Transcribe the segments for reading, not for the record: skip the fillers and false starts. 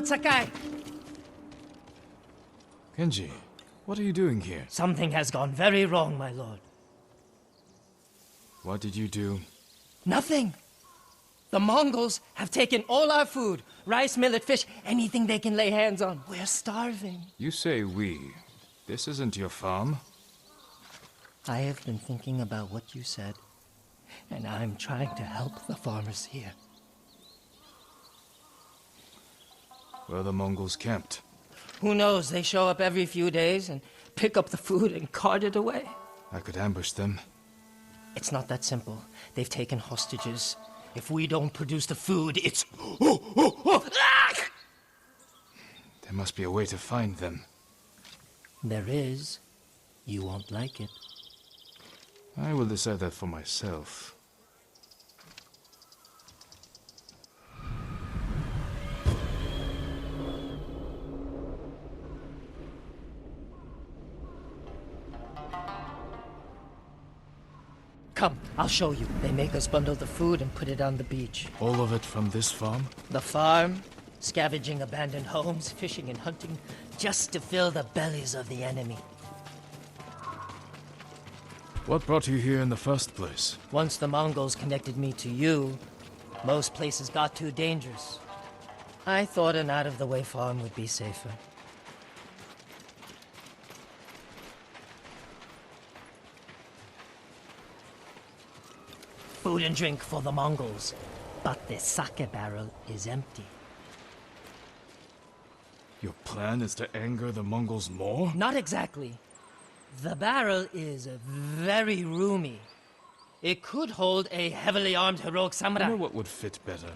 Lord Sakai! Kenji, what are you doing here? Something has gone very wrong, my lord. What did you do? Nothing! The Mongols have taken all our food. Rice, millet, fish, anything they can lay hands on. We're starving. You say we. This isn't your farm. I have been thinking about what you said, and I'm trying to help the farmers here. Where are the Mongols camped? Who knows? They show up every few days and pick up the food and cart it away. I could ambush them. It's not that simple. They've taken hostages. If we don't produce the food, it's... There must be a way to find them. There is. You won't like it. I will decide that for myself. Come, I'll show you. They make us bundle the food and put it on the beach. All of it from this farm? The farm, scavenging abandoned homes, fishing and hunting, just to fill the bellies of the enemy. What brought you here in the first place? Once the Mongols connected me to you, most places got too dangerous. I thought an out-of-the-way farm would be safer. Food and drink for the Mongols, but the sake barrel is empty. Your plan is to anger the Mongols more? Not exactly. The barrel is very roomy. It could hold a heavily armed heroic I samurai. know what would fit better.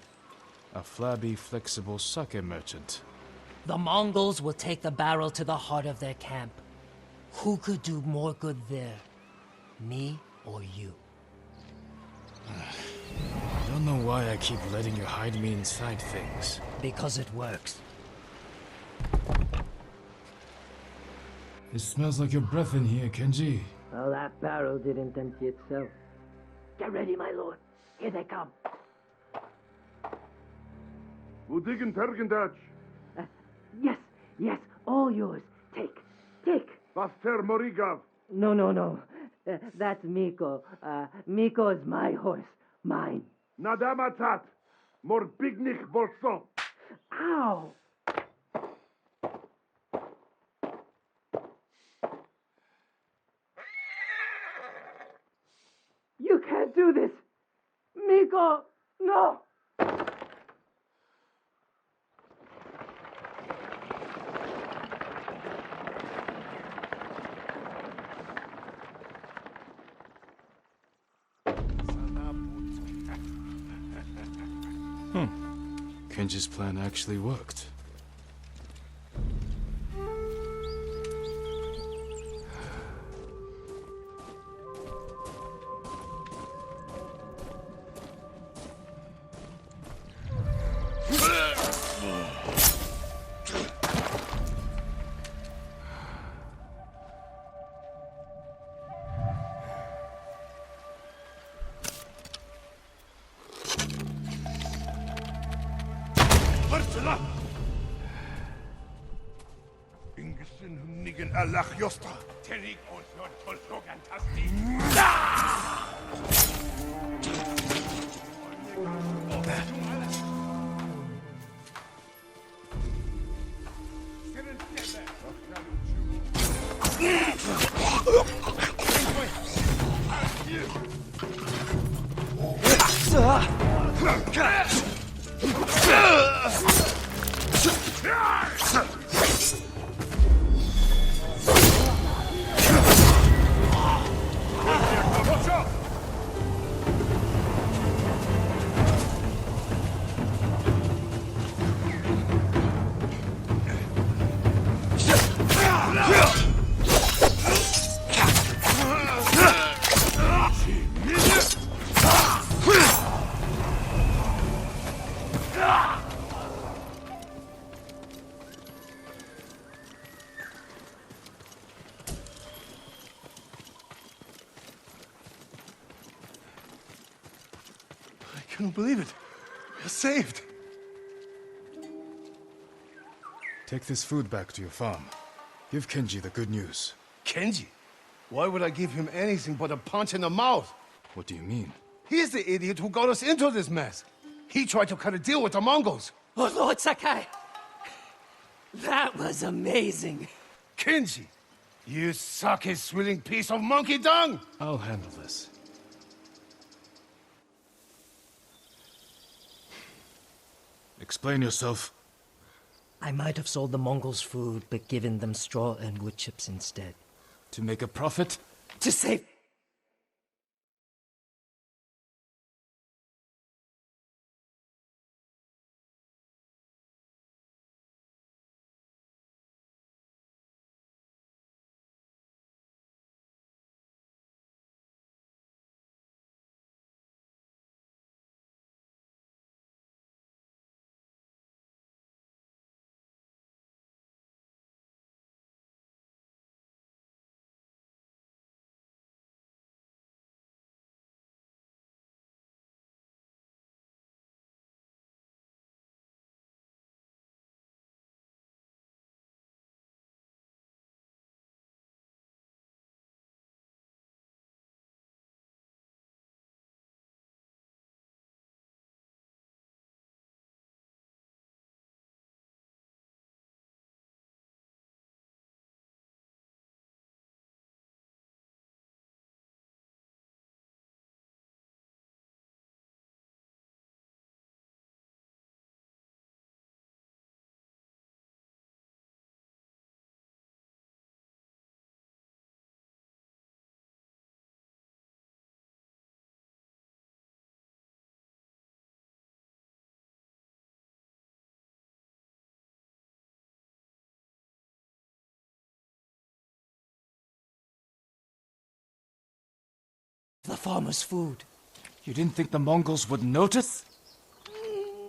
A flabby, flexible sake merchant. The Mongols will take the barrel to the heart of their camp. Who could do more good there? Me or you? I don't know why I keep letting you hide me inside things. Because it works. It smells like your breath in here, Kenji. Well, that barrel didn't empty itself. Get ready, my lord. Here they come. Wudigen Tergendach. Yes, all yours. Take. Vaster Morigav. No. That's Miko. Miko is my horse. Mine. Nadamatat. Morbignik Bolson. Ow! You can't do this! Miko! No! Kenji's plan actually worked. Ingesin Hunnigen Alach Josta. Terik Osyon Tolsogan Tasti. I can't believe it. We're saved. Take this food back to your farm. Give Kenji the good news. Kenji? Why would I give him anything but a punch in the mouth? What do you mean? He's the idiot who got us into this mess. He tried to cut a deal with the Mongols. Oh, Lord Sakai! That was amazing! Kenji, you sake-swilling piece of monkey dung! I'll handle this. Explain yourself. I might have sold the Mongols food, but given them straw and wood chips instead. To make a profit? To save... The farmer's food. You didn't think the Mongols would notice?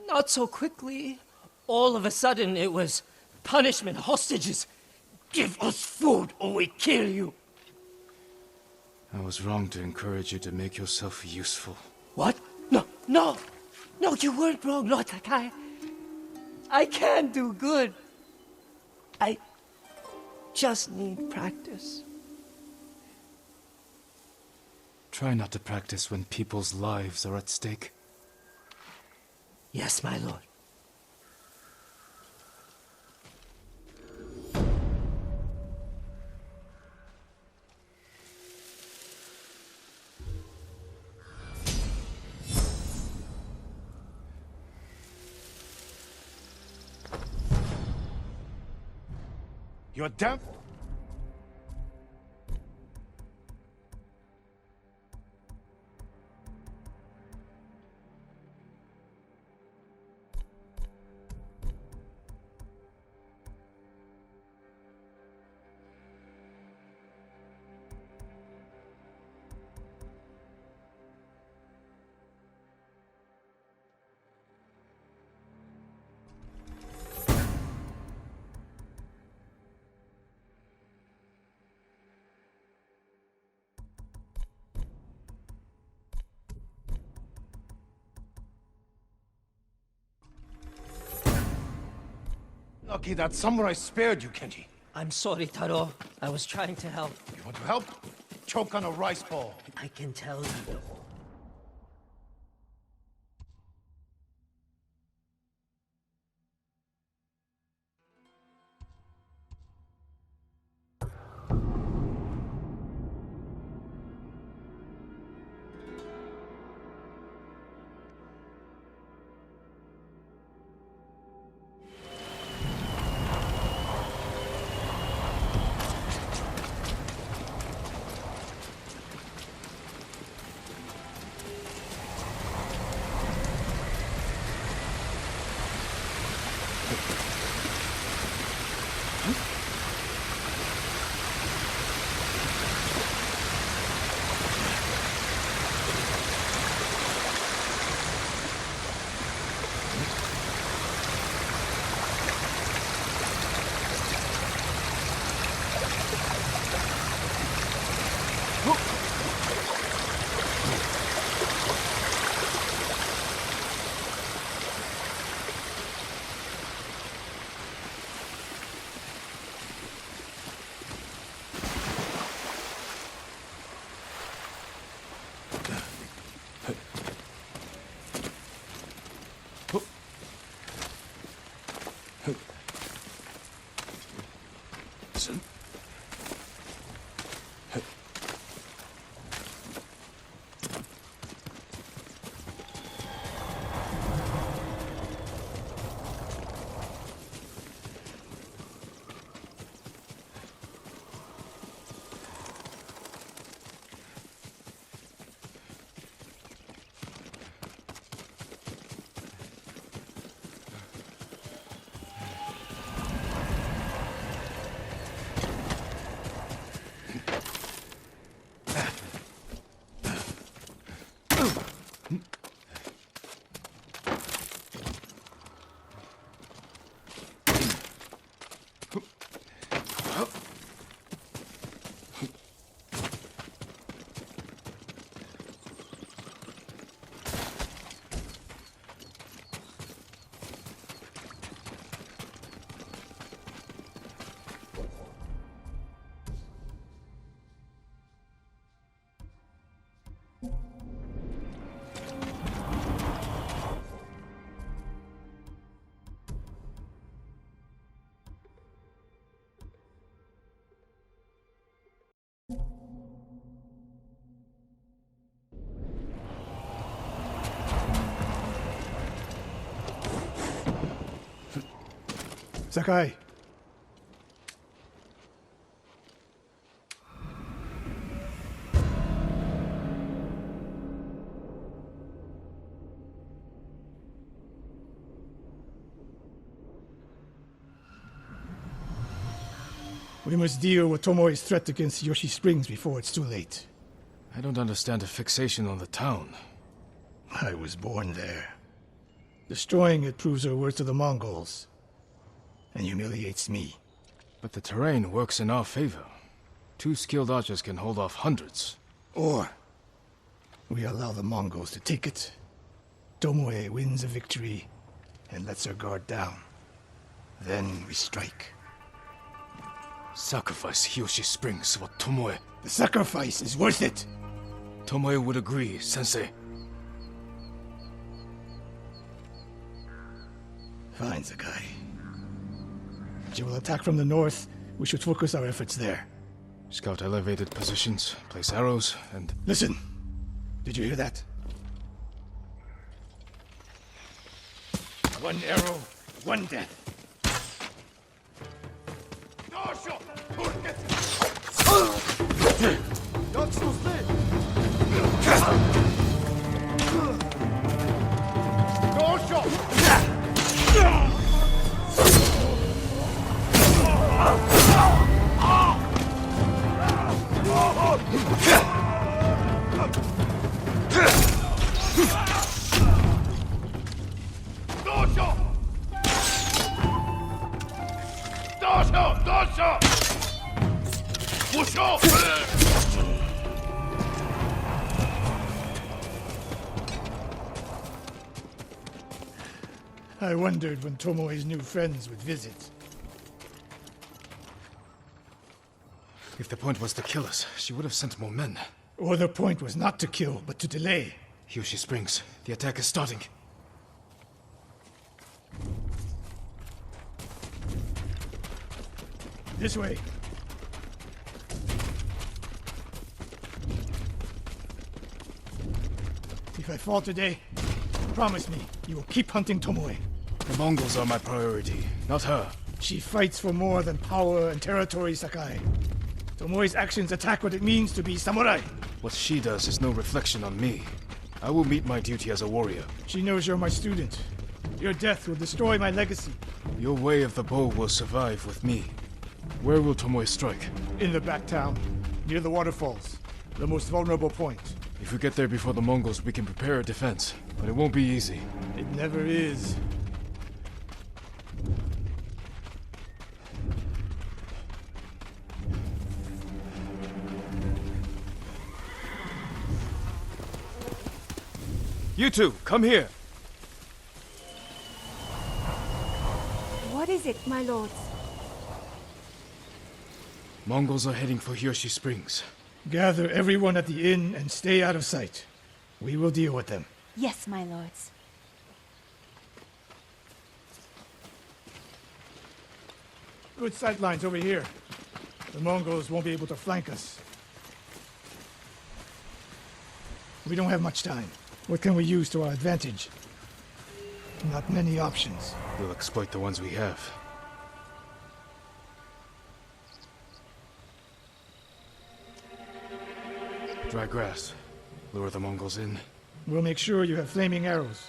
Not so quickly. All of a sudden, it was punishment, hostages. Give us food or we kill you. I was wrong to encourage you to make yourself useful. What? No, you weren't wrong, Lord Sakai. I can do good. I just need practice. Try not to practice when people's lives are at stake. Yes, my lord. You're damn... Lucky that samurai spared you, Kenji. I'm sorry, Taro. I was trying to help. You want to help? Choke on a rice ball. I can tell you. Listen. Sakai. We must deal with Tomoe's threat against Yoshi Springs before it's too late. I don't understand a fixation on the town. I was born there. Destroying it proves her worth to the Mongols, and humiliates me. But the terrain works in our favor. 2 skilled archers can hold off hundreds. Or we allow the Mongols to take it. Tomoe wins a victory and lets her guard down. Then we strike. Sacrifice Hiyoshi Springs for Tomoe. The sacrifice is worth it. Tomoe would agree, Sensei. Fine, Sakai. She will attack from the north. We should focus our efforts there. Scout elevated positions, place arrows, and... Listen! Did you hear that? One arrow, one death. I wondered when Tomoe's new friends would visit. If the point was to kill us, she would have sent more men. Or the point was not to kill, but to delay. Hiyoshi Springs, the attack is starting. This way. If I fall today, promise me you will keep hunting Tomoe. The Mongols are my priority, not her. She fights for more than power and territory, Sakai. Tomoe's actions attack what it means to be samurai. What she does is no reflection on me. I will meet my duty as a warrior. She knows you're my student. Your death will destroy my legacy. Your way of the bow will survive with me. Where will Tomoe strike? In the back town, near the waterfalls. The most vulnerable point. If we get there before the Mongols, we can prepare a defense. But it won't be easy. It never is. You two, come here! What is it, my lords? Mongols are heading for Hiyoshi Springs. Gather everyone at the inn and stay out of sight. We will deal with them. Yes, my lords. Good sight lines over here. The Mongols won't be able to flank us. We don't have much time. What can we use to our advantage? Not many options. We'll exploit the ones we have. Dry grass. Lure the Mongols in. We'll make sure you have flaming arrows.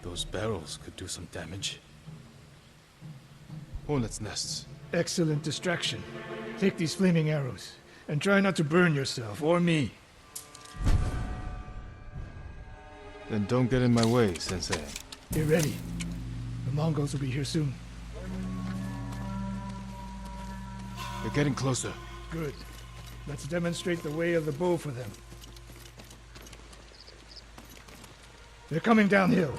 Those barrels could do some damage. Hornets' nests. Excellent distraction. Take these flaming arrows, and try not to burn yourself or me. Then don't get in my way, Sensei. Get ready. The Mongols will be here soon. They're getting closer. Good. Let's demonstrate the way of the bow for them. They're coming downhill.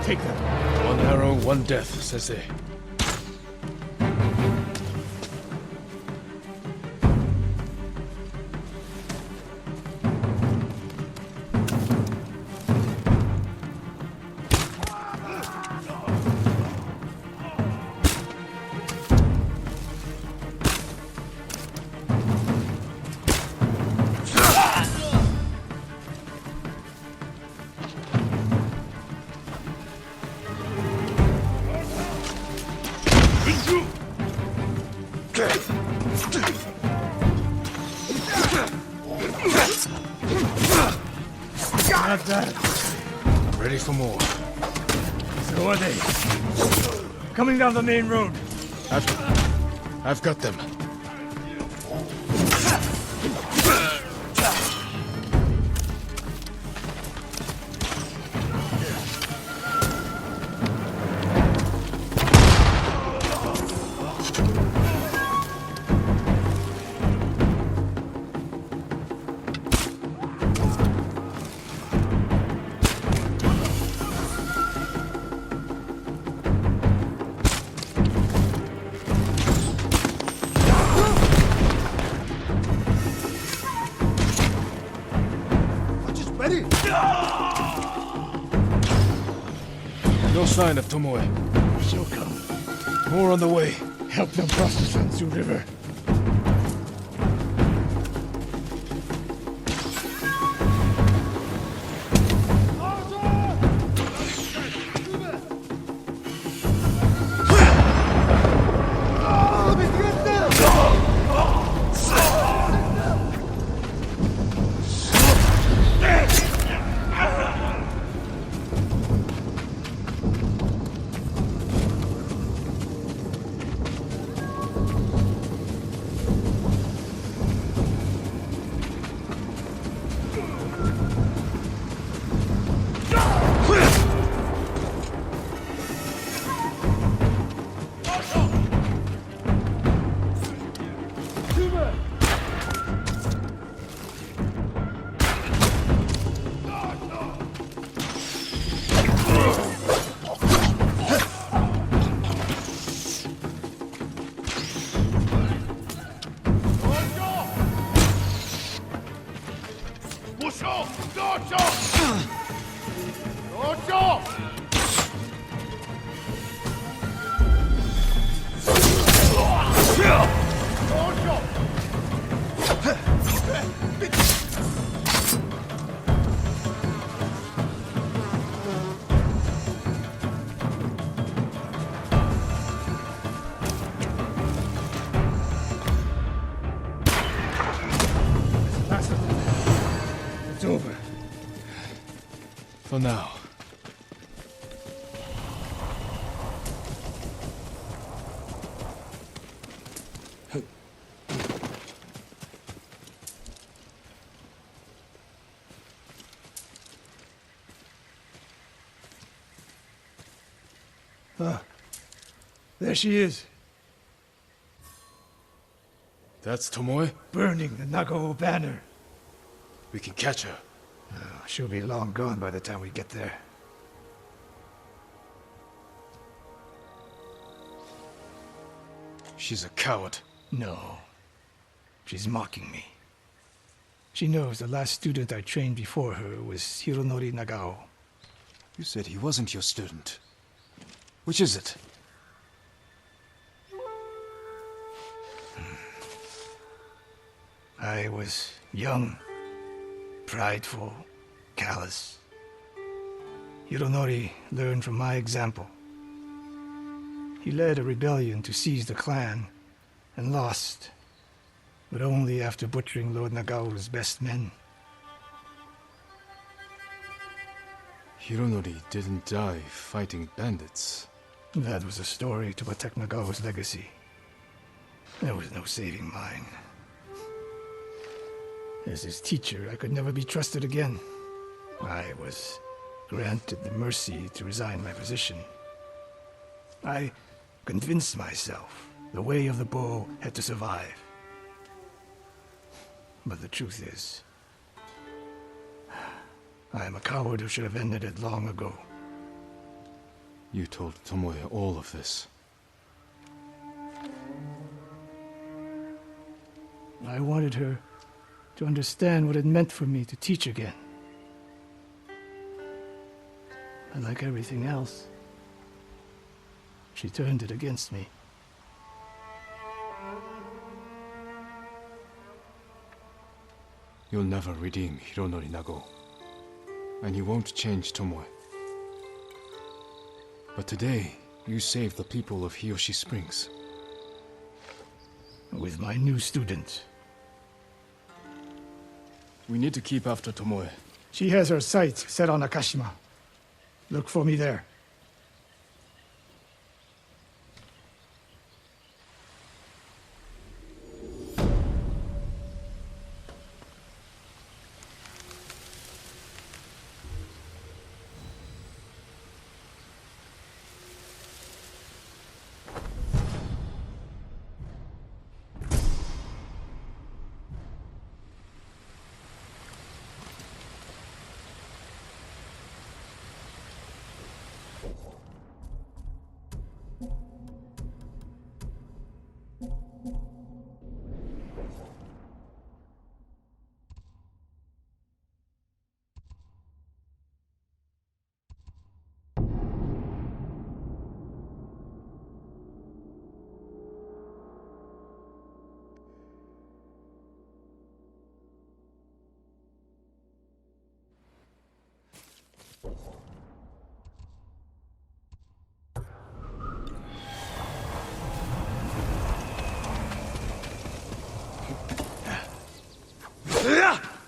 Take them. One arrow, one death, Sensei. Not bad. I'm ready for more. So are they. Coming down the main road. I've got them. No sign of Tomoe. She'll come. More on the way. Help them cross the Sansu River. It's over. For now. There she is, That's Tomoe? burning the Nagao banner. We can catch her. She'll be long gone by the time we get there. She's a coward. No. She's mocking me. She knows the last student I trained before her was Hironori Nagao. You said he wasn't your student. Which is it? I was young, prideful, callous. Hironori learned from my example. He led a rebellion to seize the clan, and lost, but only after butchering Lord Nagao's best men. Hironori didn't die fighting bandits. That was a story to protect Nagao's legacy. There was no saving mine. As his teacher, I could never be trusted again. I was granted the mercy to resign my position. I convinced myself the way of the bow had to survive. But the truth is, I am a coward who should have ended it long ago. You told Tomoe all of this. I wanted her to understand what it meant for me to teach again. And like everything else, she turned it against me. You'll never redeem Hironori Nagao. And you won't change Tomoe. But today, you saved the people of Hiyoshi Springs. With my new student. We need to keep after Tomoe. She has her sights set on Akashima. Look for me there.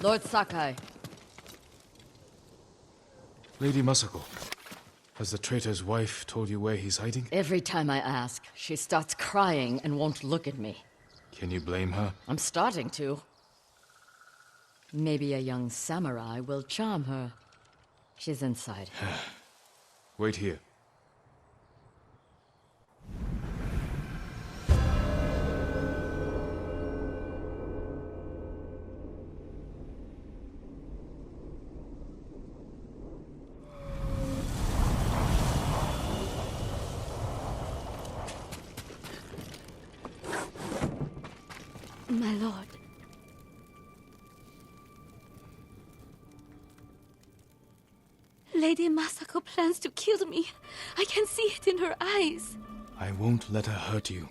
Lord Sakai. Lady Masako, has the traitor's wife told you where he's hiding? Every time I ask, she starts crying and won't look at me. Can you blame her? I'm starting to. Maybe a young samurai will charm her. She's inside. Wait here. My lord. Lady Masako plans to kill me. I can see it in her eyes. I won't let her hurt you.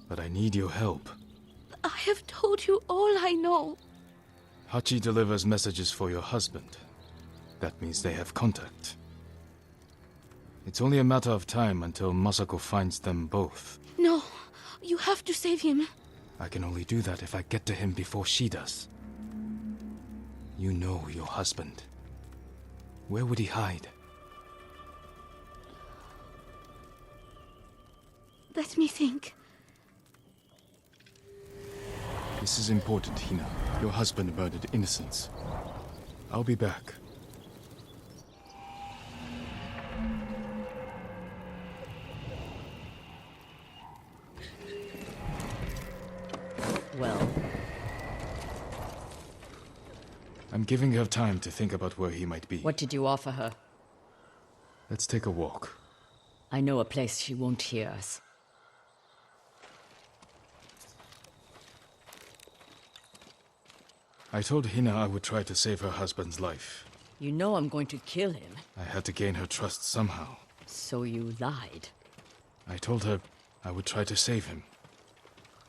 But I need your help. I have told you all I know. Hachi delivers messages for your husband. That means they have contact. It's only a matter of time until Masako finds them both. No, you have to save him. I can only do that if I get to him before she does. You know your husband. Where would he hide? Let me think. This is important, Hina. Your husband murdered innocents. I'll be back. Well, I'm giving her time to think about where he might be. what did you offer her? Let's take a walk. I know a place she won't hear us. I told Hina I would try to save her husband's life. You know I'm going to kill him, I had to gain her trust somehow. so you lied. I told her I would try to save him.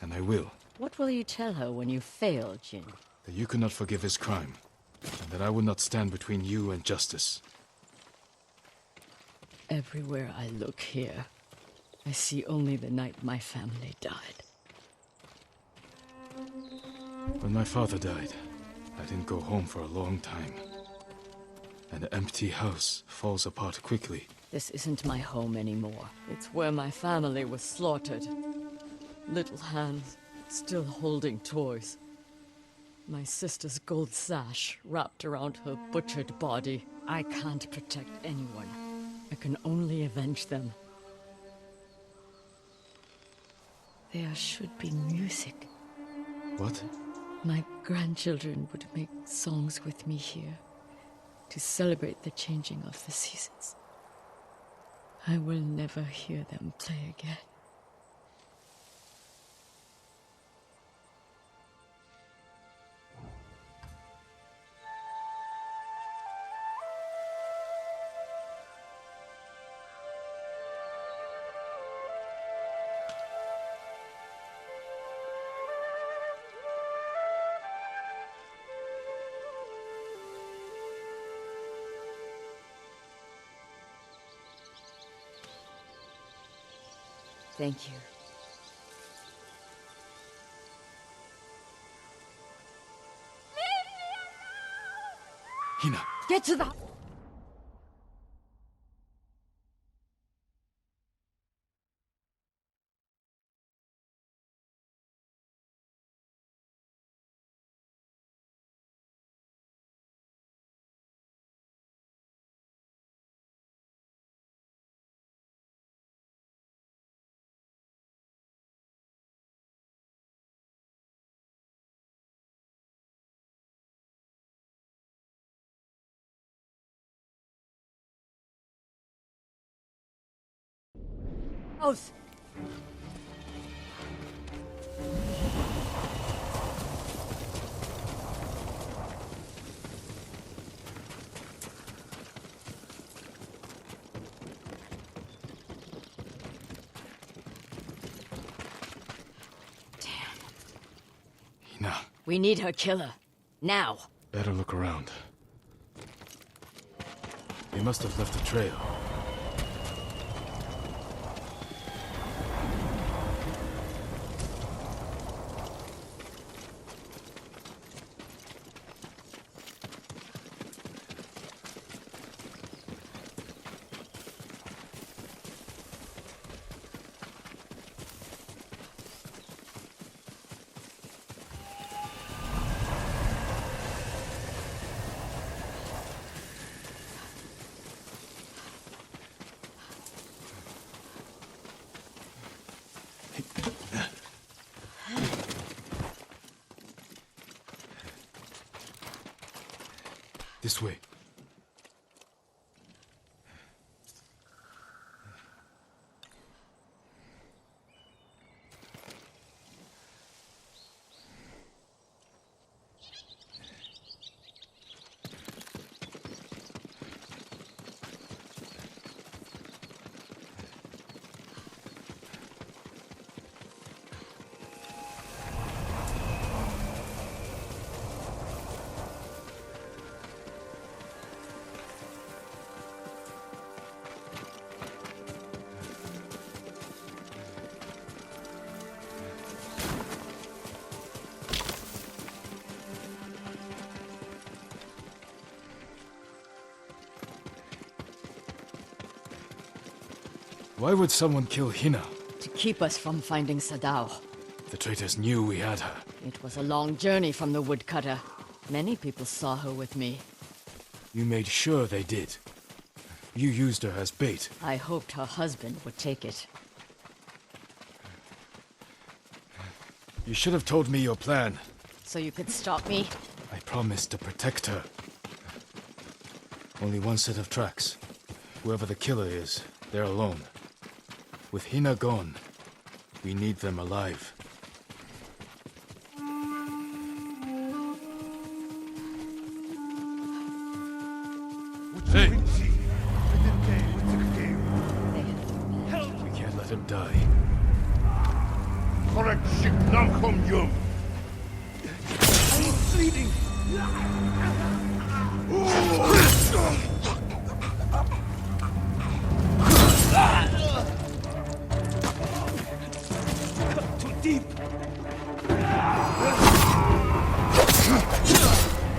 And I will. What will you tell her when you fail, Jin? That you could not forgive his crime, and that I would not stand between you and justice. Everywhere I look here, I see only the night my family died. When my father died, I didn't go home for a long time. An empty house falls apart quickly. This isn't my home anymore. It's where my family was slaughtered. Little hands, still holding toys. My sister's gold sash wrapped around her butchered body. I can't protect anyone. I can only avenge them. There should be music. What? My grandchildren would make songs with me here to celebrate the changing of the seasons. I will never hear them play again. Thank you. Hina! Get to the... Oath! Hina, We need her killer. Now. better look around. They must have left a trail. This way. Why would someone kill Hina? To keep us from finding Sadao. The traitors knew we had her. It was a long journey from the woodcutter. Many people saw her with me. You made sure they did. You used her as bait. I hoped her husband would take it. You should have told me your plan. So you could stop me? I promised to protect her. Only one set of tracks. Whoever the killer is, they're alone. With Hina gone, we need them alive. Hey! We can't let him die. correct ship Namkom Yum. I'm bleeding. Too deep.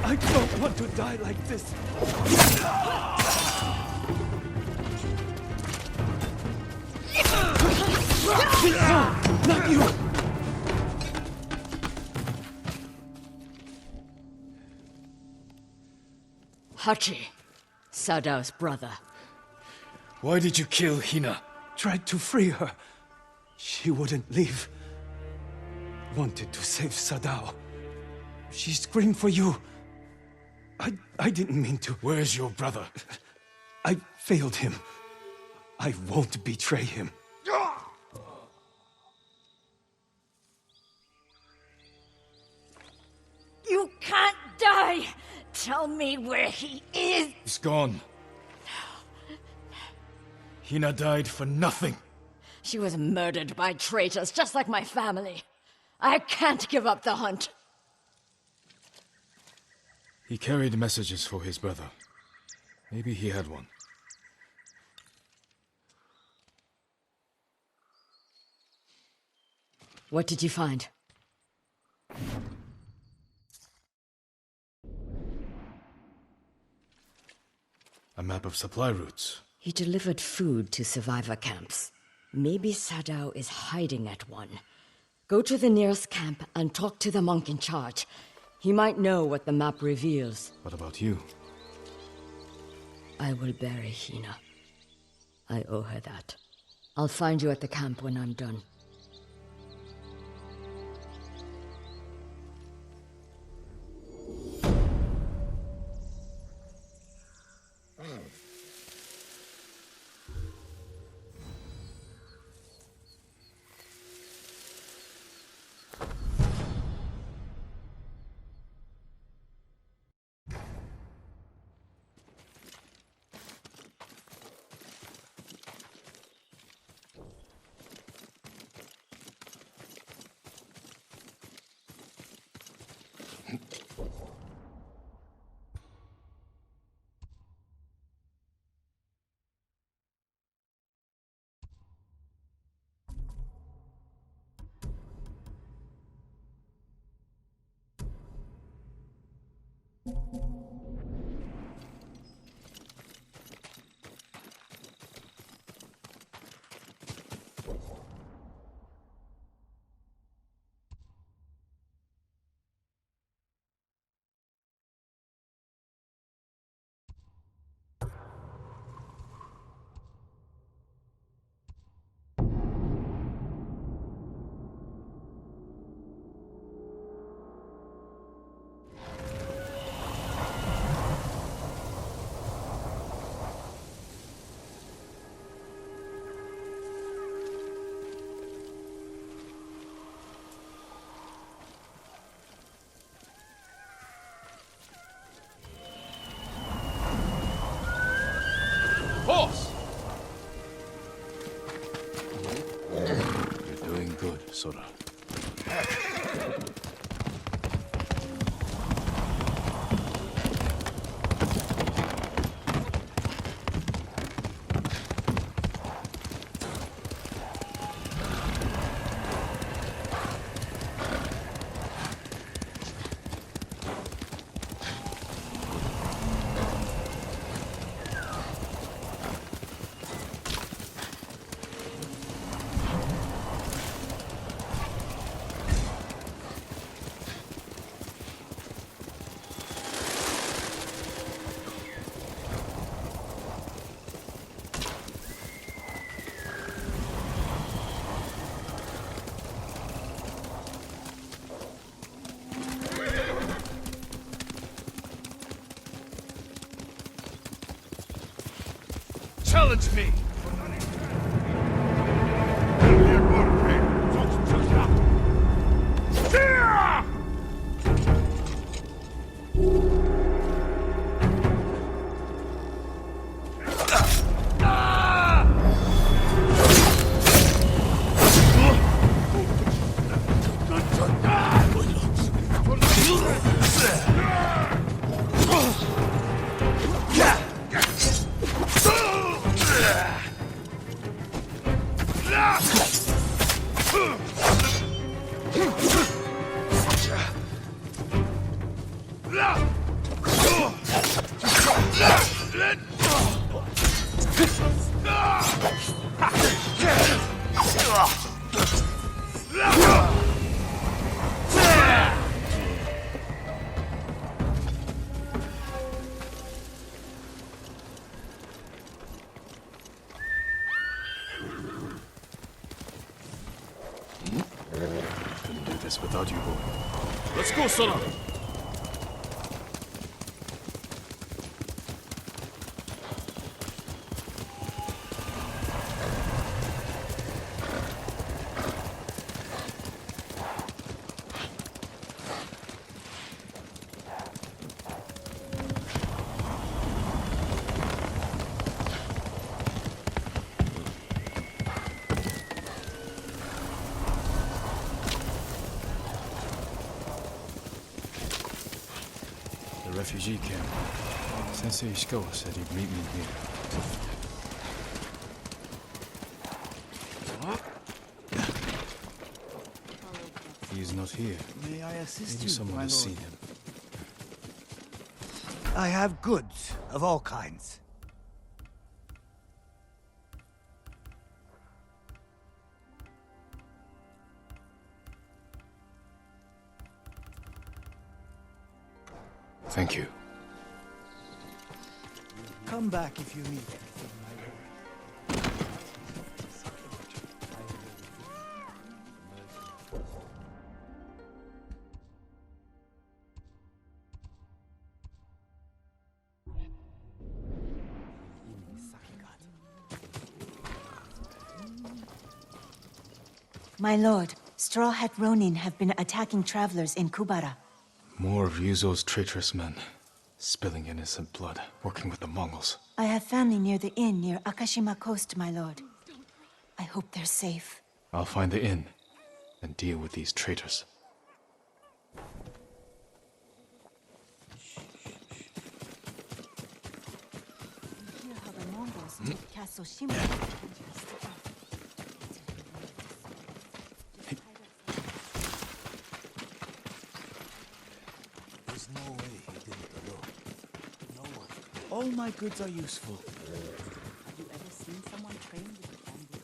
I don't want to die like this. Not you! Hachi, Sadao's brother. Why did you kill Hina? Tried to free her. She wouldn't leave. Wanted to save Sadao. She screamed for you. I didn't mean to. Where's your brother? I failed him. I won't betray him. You can't die! Tell me where he is! He's gone. Hina died for nothing. She was murdered by traitors, just like my family. I can't give up the hunt. He carried messages for his brother. Maybe he had one. What did you find? A map of supply routes. He delivered food to survivor camps. Maybe Sadao is hiding at one. Go to the nearest camp and talk to the monk in charge. He might know what the map reveals. What about you? I will bury Hina. I owe her that. I'll find you at the camp when I'm done. Boss! You're doing good, Sora. Challenge me! Couldn't do this without you, boy. Let's go, Sora! The refugee camp. Sensei Ishikawa said he'd meet me here. He is not here. May I assist Maybe you, someone my has lord? seen him. I have goods of all kinds. Thank you. Come back if you need anything, my lord. My lord, Straw Hat Ronin have been attacking travelers in Kubara. More of Ryuzo's traitorous men. Spilling innocent blood, working with the Mongols. I have family near the inn near Akashima Coast, my lord. I hope they're safe. I'll find the inn and deal with these traitors. Hear how the Mongols took Castle Shima. There's no way he did it alone. No one. All my goods are useful. Have you ever seen someone trained with a bamboo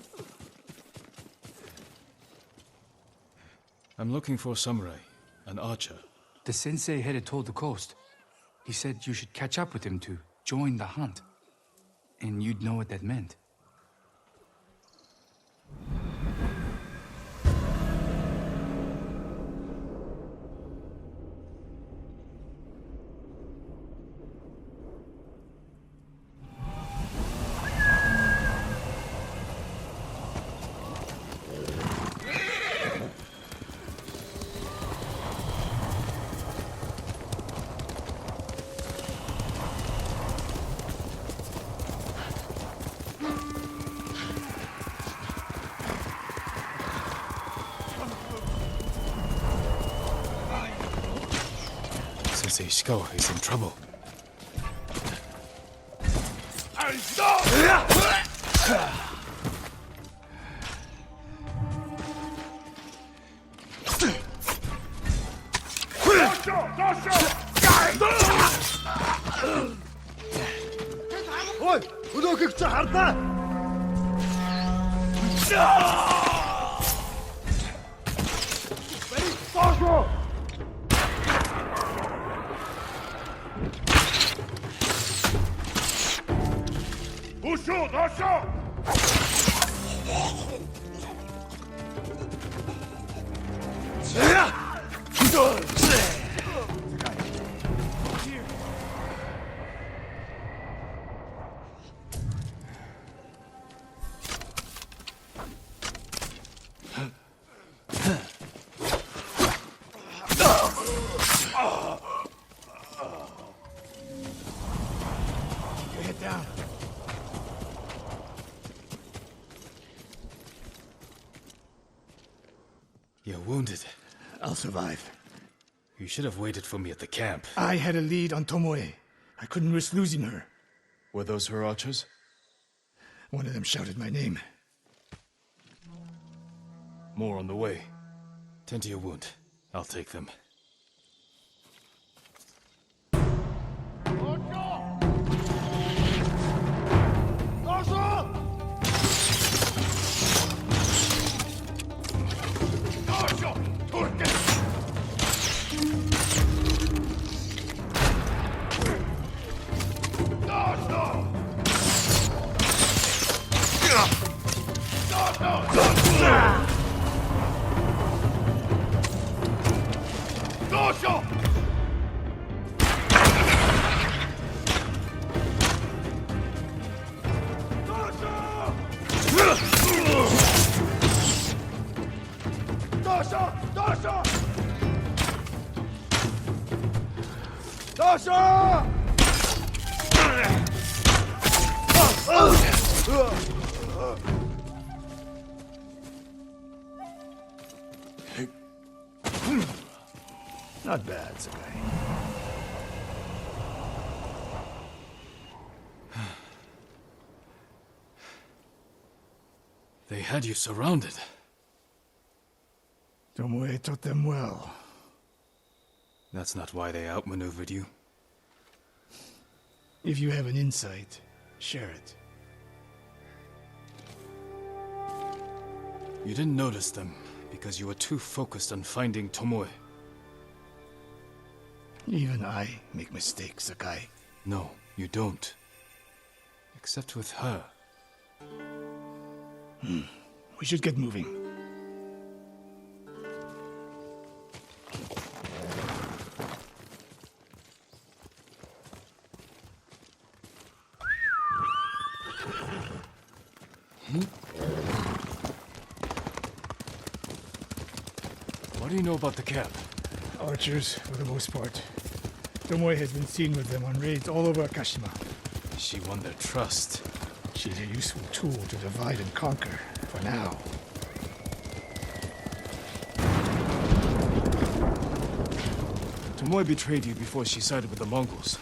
stone? I'm looking for a samurai, an archer. The sensei headed toward the coast. He said you should catch up with him to join the hunt. And you'd know what that meant. Sensei Ishikawa is in trouble. Ой, өнөөхийг чи хардаа. Doşo, doşo! Your head down. You're wounded. I'll survive. You should have waited for me at the camp. I had a lead on Tomoe. I couldn't risk losing her. Were those her archers? One of them shouted my name. More on the way. Tend to your wound. I'll take them. Not bad, Sakai. They had you surrounded. Tomoe taught them well. That's not why they outmaneuvered you. If you have an insight, share it. You didn't notice them because you were too focused on finding Tomoe. Even I make mistakes, Sakai. No, you don't. Except with her. We should get moving. What do you know about the camp? Archers, for the most part. Tomoe has been seen with them on raids all over Akashima. She won their trust. She's a useful tool to divide and conquer, for now. Tomoe betrayed you before she sided with the Mongols.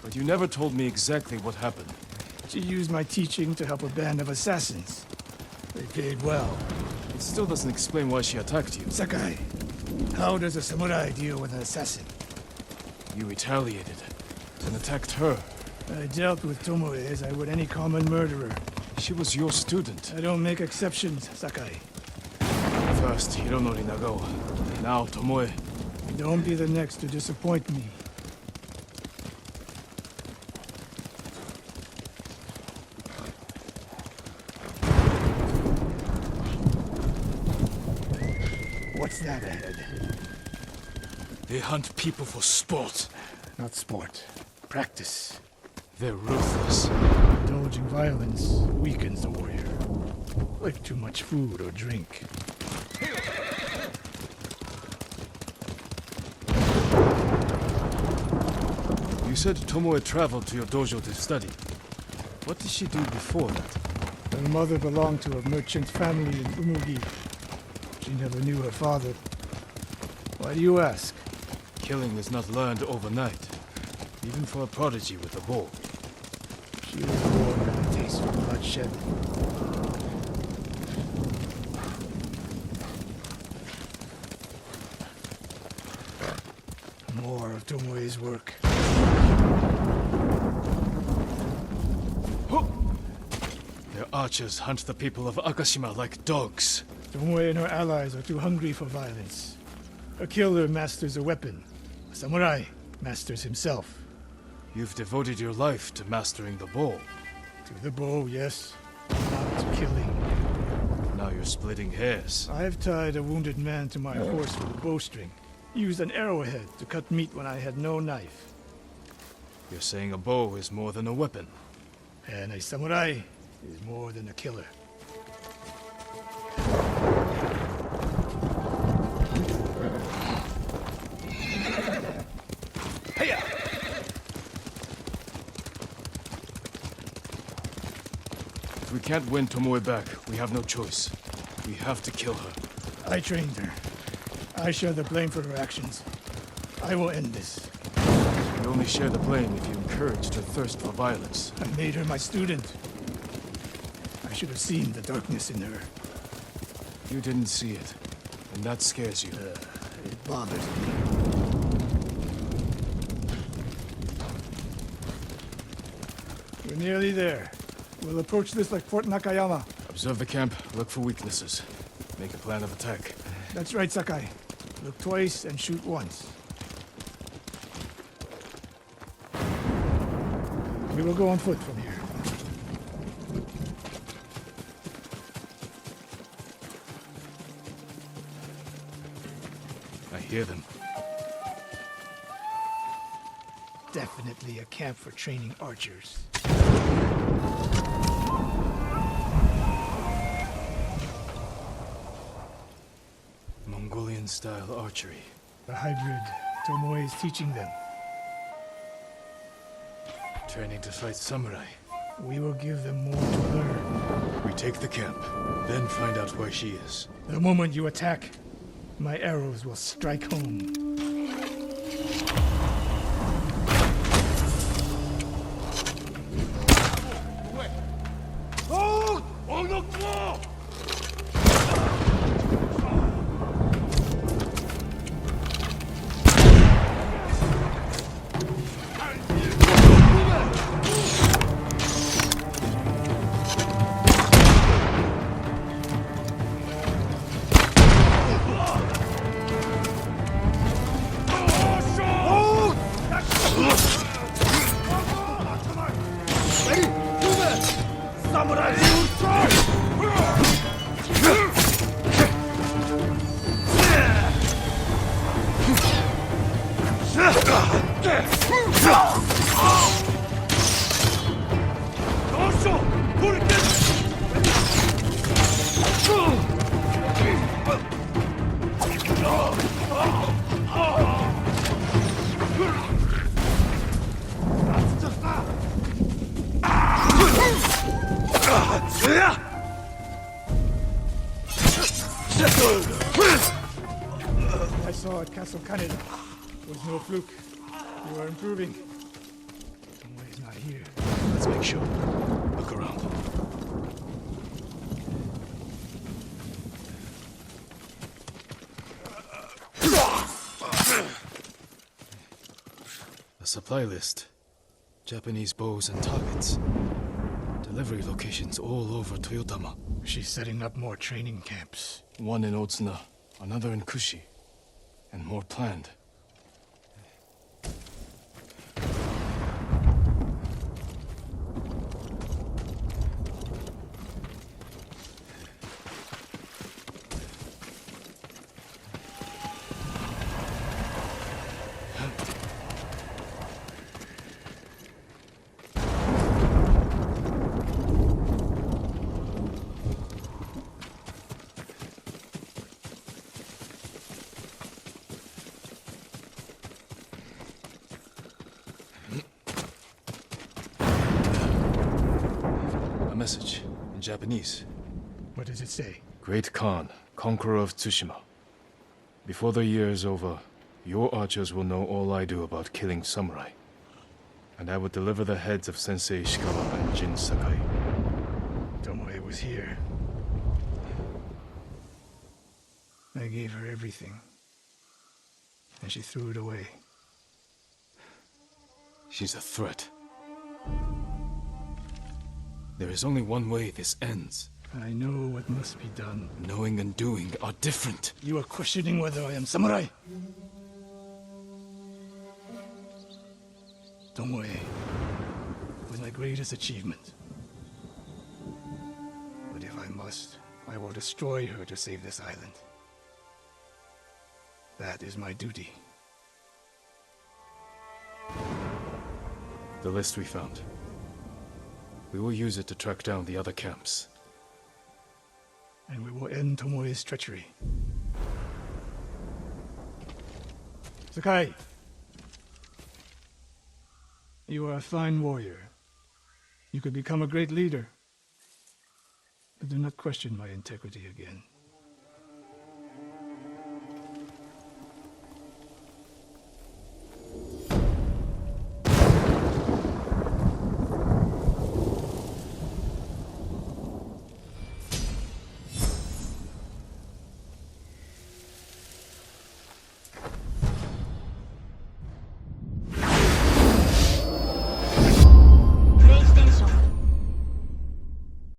But you never told me exactly what happened. She used my teaching to help a band of assassins. They paid well. It still doesn't explain why she attacked you. Sakai, how does a samurai deal with an assassin? You retaliated and attacked her. I dealt with Tomoe as I would any common murderer. She was your student. I don't make exceptions, Sakai. First, Hironori Nagawa. Now, Tomoe. Don't be the next to disappoint me. What's that ahead? They hunt people for sport. Not sport. Practice. They're ruthless. Indulging violence weakens the warrior. Like too much food or drink. You said Tomoe traveled to your dojo to study. What did she do before that? Her mother belonged to a merchant family in Umugi. She never knew her father. Why do you ask? Killing is not learned overnight. Even for a prodigy with a bow. She was born with a taste for bloodshed. More of Tomoe's work. Their archers hunt the people of Akashima like dogs. Tomoe and her allies are too hungry for violence. A killer masters a weapon. A samurai masters himself. You've devoted your life to mastering the bow. To the bow, yes. Not to killing. Now you're splitting hairs. I've tied a wounded man to my horse with a bowstring. Used an arrowhead to cut meat when I had no knife. You're saying a bow is more than a weapon. And a samurai is more than a killer. If we can't win Tomoe back, we have no choice. We have to kill her. I trained her. I share the blame for her actions. I will end this. You only share the blame if you encouraged her thirst for violence. I made her my student. I should have seen the darkness in her. You didn't see it. And that scares you. It bothers me. We're nearly there. We'll approach this like Fort Nakayama. Observe the camp, look for weaknesses. Make a plan of attack. That's right, Sakai. Look twice and shoot once. We will go on foot from here. I hear them. Definitely a camp for training archers. Mongolian-style archery. The hybrid Tomoe is teaching them. Training to fight samurai. We will give them more to learn. We take the camp, then find out where she is. The moment you attack, my arrows will strike home. I saw at Castle Canada. It was no fluke. You are improving. Tomoe is not here. Let's make sure. Look around. A supply list. Japanese bows and targets. Delivery locations all over Toyotama. She's setting up more training camps. One in Otsuna, another in Kushi, and more planned. A message in Japanese. What does it say? Great Khan, conqueror of Tsushima. Before the year is over, your archers will know all I do about killing samurai. And I will deliver the heads of Sensei Ishikawa and Jin Sakai. Tomoe was here. I gave her everything. And she threw it away. She's a threat. There is only one way this ends. I know what must be done. Knowing and doing are different. You are questioning whether I am samurai. Tomoe was my greatest achievement. But if I must, I will destroy her to save this island. That is my duty. The list we found. We will use it to track down the other camps. And we will end Tomoe's treachery. Sakai! You are a fine warrior. You could become a great leader. But do not question my integrity again.